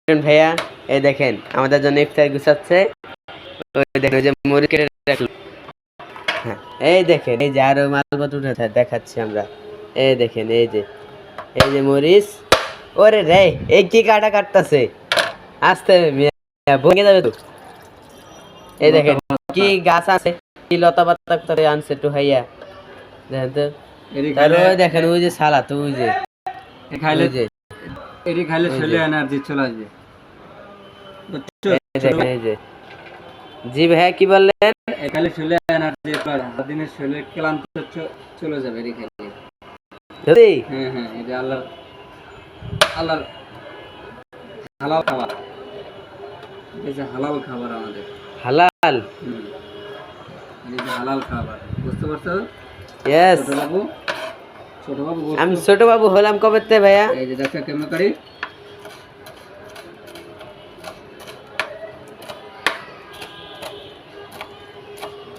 ভাইয়া এই দেখেন আমাদের জন্য ইফতার গুছাচ্ছে। ওই দেখেন ওই যে মুড়ি কেটে রাখলো। হ্যাঁ এই দেখেন এই যে আরো মালপত্র উঠে দেখাচ্ছি আমরা। এই দেখেন এই যে মরিচ। ওরে রে এই কি কাটা কাটতাছে আস্তে ভেঙে যাবে তো। এই দেখেন কি গাছ আছে কি লতা পাতা করে আনছে একটু ভাইয়া দেখেন তো। তারপরে দেখেন ওই যে সালাদ ওই যে খাইলে এটি খাইলে শরীরে এনার্জি চলে আসবে। দেখেন এই যে জি ভাইয়া কি বললেন? খাইলে শরীরে এনার্জি দিনের শরীরে ক্লান্ত চলে যাবে এটি খাইলে। হ্যাঁ হ্যাঁ এটা আল্লাহর হালাল খাবার। এই যে হালাল খাবার আমাদের হালাল এই যে হালাল খাবার বুঝতে পারছো? ইয়েস ছোট বাবু আমি ছোট বাবু হলাম কবে থেকে ভাইয়া? এই যে দেখো কেমন করি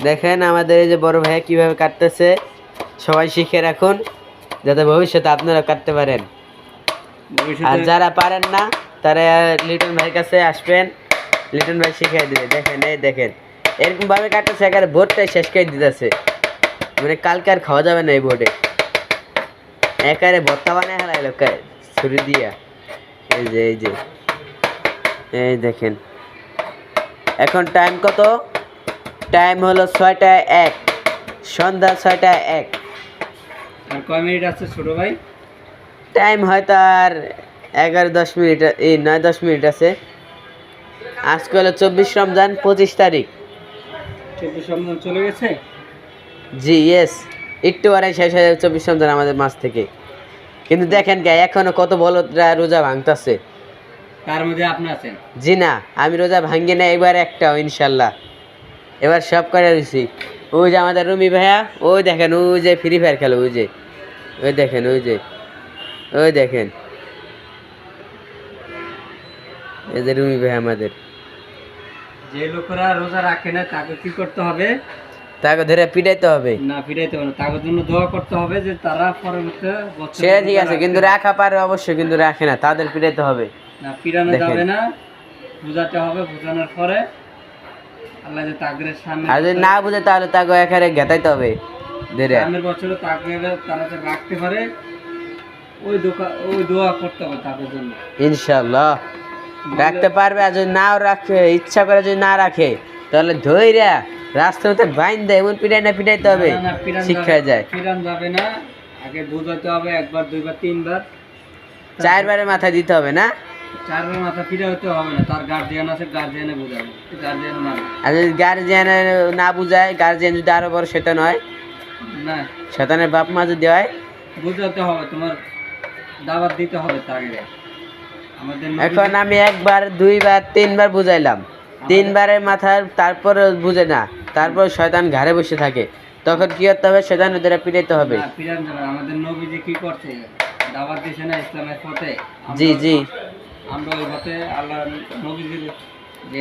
দেখেন আমাদের এই যে বড় ভাইয়া কিভাবে কাটতেছে। সবাই শিখে রাখুন যাতে ভবিষ্যতে আপনারা কাটতে পারেন। আর যারা পারেন না তারা লিটন ভাইয়ের কাছে আসবেন, লিটন ভাই শিখিয়ে দিবে। দেখেন এই দেখেন এরকম ভাবে কাটতেছে একেবারে বোর্ডটাই শেষ করে দিতেছে, মানে কালকে আর খাওয়া যাবে না এই বোর্ডে। একেবারে ভর্তা বানায় হারাইলো ছুরি দিয়া। এই দেখেন এখন টাইম কত? টাইম হলো 6টা 1, সন্ধ্যা 6টা 1। আর কয় মিনিট আছে ছোট ভাই? টাইম হয়তো আর 11-10 মিনিট, এই 9-10 মিনিট আছে। আজকে হলো 24 রমজান 25 তারিখ। 24 রমজান চলে গেছে? জি ইয়েস, একটু পরে শেষ হয়ে যাবে 24 রমজান আমাদের মাস থেকে। কিন্তু দেখেন কে এখনো কত বলদরা রোজা ভাঙতেছে। তার মধ্যে আপনি আছেন? জি না, আমি রোজা ভাঙ্গি না এবার একটাও ইনশাল্লাহ। এবার সব করে দিছি। ওই যে আমাদের রুমি ভাইয়া ওই দেখেন ওই যে ফ্রি ফায়ার খেলো ওই যে ওই দেখেন ওই দেখেন এই যে রুমি ভাই আমাদের। যে লোকেরা রোজা রাখে না তাকে কি করতে হবে? তাকে ধরে পিটাইতে হবে। না পিটাইতে হবে না, তাদের জন্য দোয়া করতে হবে যে তারা পরবর্তী বছর সেটা ঠিক আছে, কিন্তু রাখা পারে অবশ্যই, কিন্তু রাখে না তাদের পিটাইতে হবে। না পিটানো যাবে না, বুঝাতে হবে। বুঝানোর পরে আল্লাহ যে তাকদীরের সামনে আর যদি না বুঝে তাহলে তাকে একেবারে ঘেতাইতে হবে ধরে। সামনের বছরে তারা যে রাখতে পারে ওই দোয়া করতে হবে তাদের জন্য ইনশাআল্লাহ রাখতে পারবে। আর যদি নাও রাখে, ইচ্ছা করে যদি না রাখে তাহলে ধইরা রাস্তার মধ্যে বাইন দেয়, এমন পিটাইতে হবে শিক্ষা যায়। পিটান যাবে না, আগে বুঝাতে হবে 1বার 2বার 3বার 4বারের মাথায় দিতে হবে না? 4বার মাথা পিটা হতে হবে না। তার গার্জিয়ান আছে, গার্জিয়ানে বুঝাবে, গার্জিয়ান মানে। আর যদি গার্জিয়ান না বুঝায়, গার্জিয়ান যদি আরো বড় শয়তান হয়, না শয়তানের বাপ মা যদি হয়, বুঝাতে হবে, তোমার দাওয়াত দিতে হবে তাকে। আমাদের এখন আমি 1বার 2বার 3বার বুঝাইলাম, 3বারের মাথায় তারপর বুঝে না, তারপর শয়তান ঘাড়ে বসে থাকে, তখন কি করতে হবে? শয়তানের দ্বারা পিটাইতে হবে। আমাদের নবীজি কি করছে? দাওয়াত দিছে না ইসলামের পথে। জি আমরা ওই পথে আল্লাহ নবীজির